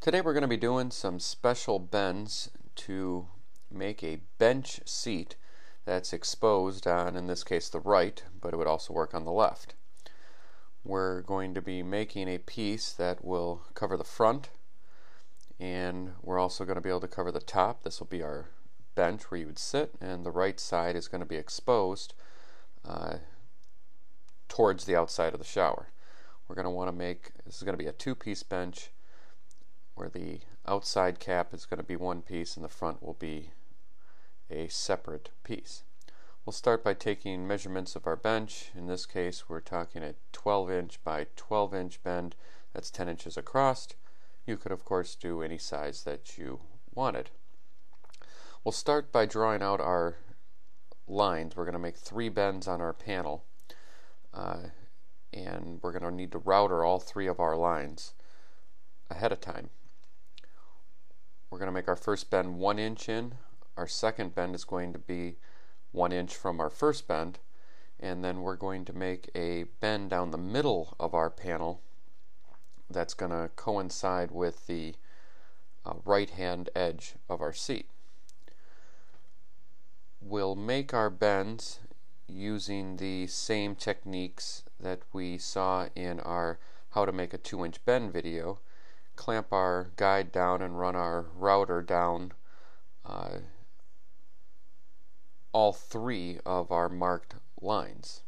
Today we're going to be doing some special bends to make a bench seat that's exposed on, in this case, the right, but it would also work on the left. We're going to be making a piece that will cover the front, and we're also going to be able to cover the top. This will be our bench where you would sit, and the right side is going to be exposed towards the outside of the shower. We're going to want to make, this is going to be a two-piece bench where the outside cap is going to be one piece and the front will be a separate piece. We'll start by taking measurements of our bench. In this case, we're talking a 12-inch by 12-inch bend. That's 10 inches across. You could, of course, do any size that you wanted. We'll start by drawing out our lines. We're going to make 3 bends on our panel, and we're going to need to router all 3 of our lines ahead of time. We're going to make our first bend 1 inch in. Our second bend is going to be 1 inch from our first bend, and then we're going to make a bend down the middle of our panel that's going to coincide with the right hand edge of our seat. We'll make our bends using the same techniques that we saw in our how to make a 2-inch bend video. Clamp our guide down and run our router down all 3 of our marked lines.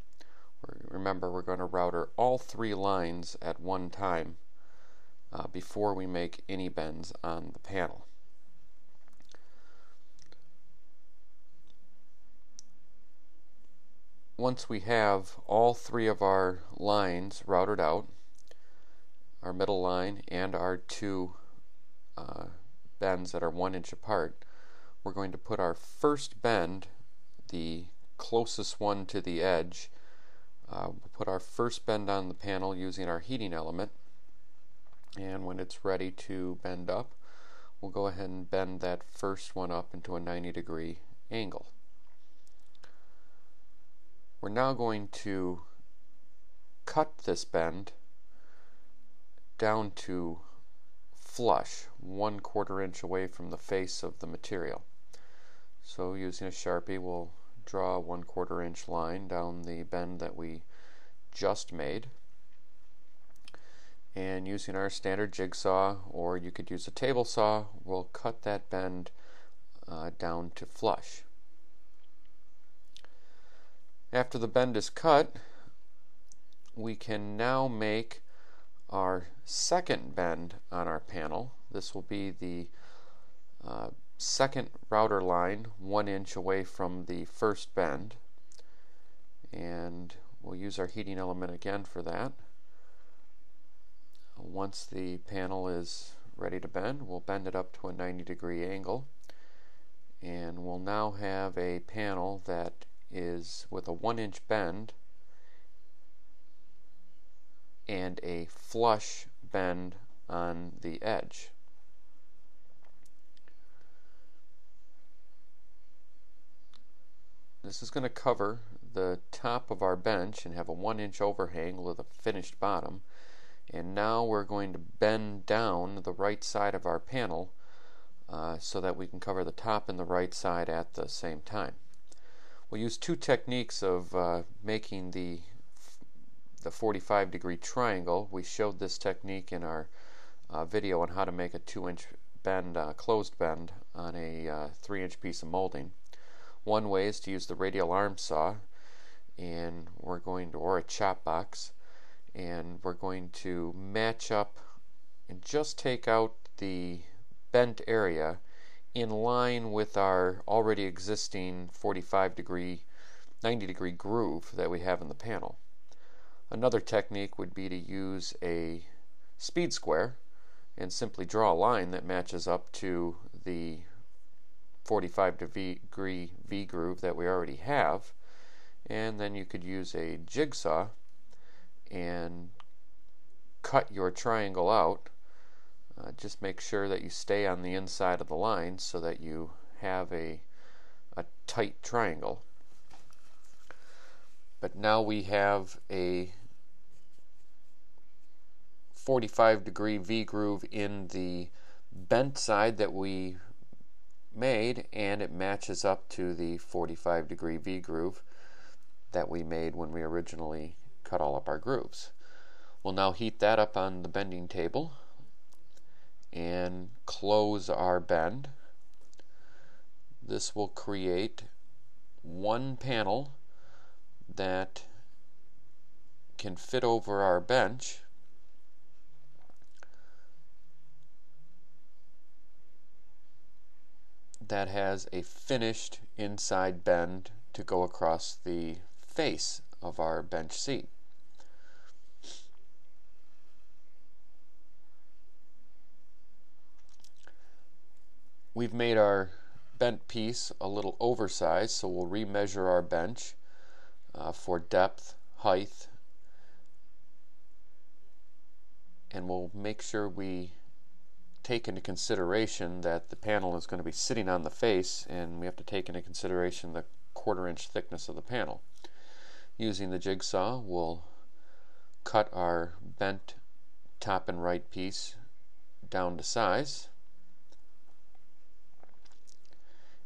Remember, we're going to router all 3 lines at one time before we make any bends on the panel. Once we have all 3 of our lines routed out, our middle line and our 2 bends that are 1 inch apart, we're going to put our first bend, the closest one to the edge, we'll put our first bend on the panel using our heating element, and when it's ready to bend up, we'll go ahead and bend that first one up into a 90-degree angle. We're now going to cut this bend down to flush, 1/4 inch away from the face of the material. So using a Sharpie, we'll draw a 1/4 inch line down the bend that we just made. And using our standard jigsaw, or you could use a table saw, we'll cut that bend down to flush. After the bend is cut, we can now make our second bend on our panel. This will be the second router line 1 inch away from the first bend, and we'll use our heating element again for that. Once the panel is ready to bend, we'll bend it up to a 90-degree angle, and we'll now have a panel that is with a 1 inch bend and a flush bend on the edge. This is going to cover the top of our bench and have a 1 inch overhang with a finished bottom. And now we're going to bend down the right side of our panel so that we can cover the top and the right side at the same time. We'll use 2 techniques of making the 45-degree triangle. We showed this technique in our video on how to make a 2-inch bend, closed bend on a 3-inch piece of molding. One way is to use the radial arm saw, and we're going to, or a chop box, and we're going to match up and just take out the bent area in line with our already existing 45-degree, 90-degree groove that we have in the panel. Another technique would be to use a speed square and simply draw a line that matches up to the 45-degree V groove that we already have, and then you could use a jigsaw and cut your triangle out. Just make sure that you stay on the inside of the line so that you have a tight triangle. But now we have a 45-degree V groove in the bent side that we made, and it matches up to the 45-degree V-groove that we made when we originally cut all up our grooves. We'll now heat that up on the bending table and close our bend. This will create one panel that can fit over our bench that has a finished inside bend to go across the face of our bench seat. We've made our bent piece a little oversized, so we'll remeasure our bench for depth, height, and we'll make sure we take into consideration that the panel is going to be sitting on the face, and we have to take into consideration the 1/4 inch thickness of the panel. Using the jigsaw, we'll cut our bent top and right piece down to size,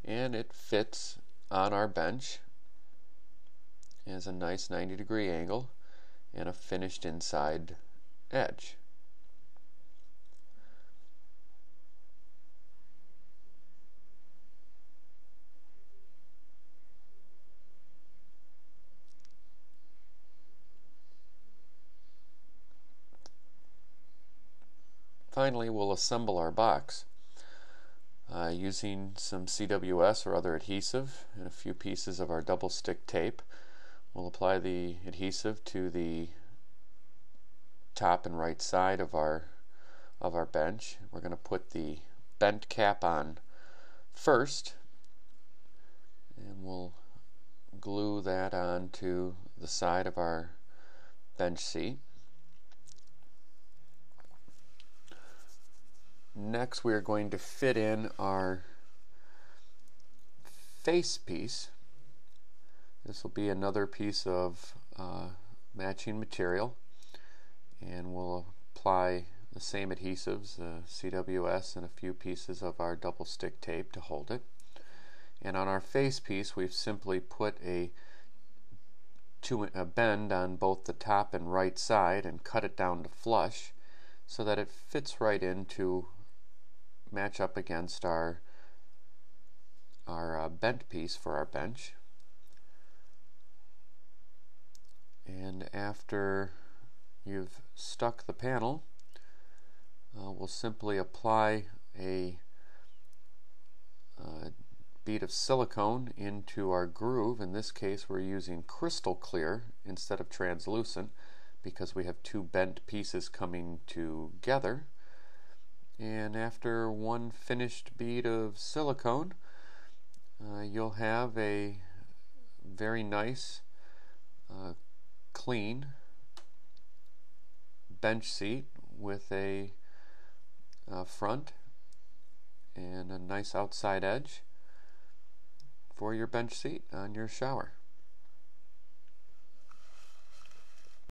and it fits on our bench as a nice 90-degree angle and a finished inside edge. Finally, we'll assemble our box using some CWS or other adhesive and a few pieces of our double stick tape. We'll apply the adhesive to the top and right side of our bench. We're going to put the bent cap on first, and we'll glue that onto the side of our bench seat. Next, we are going to fit in our face piece. This will be another piece of matching material, and we'll apply the same adhesives, CWS, and a few pieces of our double stick tape to hold it. And on our face piece, we've simply put a bend on both the top and right side and cut it down to flush so that it fits right into match up against our bent piece for our bench. And after you've stuck the panel, we'll simply apply a bead of silicone into our groove. In this case, we're using crystal clear instead of translucent because we have two bent pieces coming together. And after one finished bead of silicone, you'll have a very nice, clean bench seat with a front and a nice outside edge for your bench seat on your shower.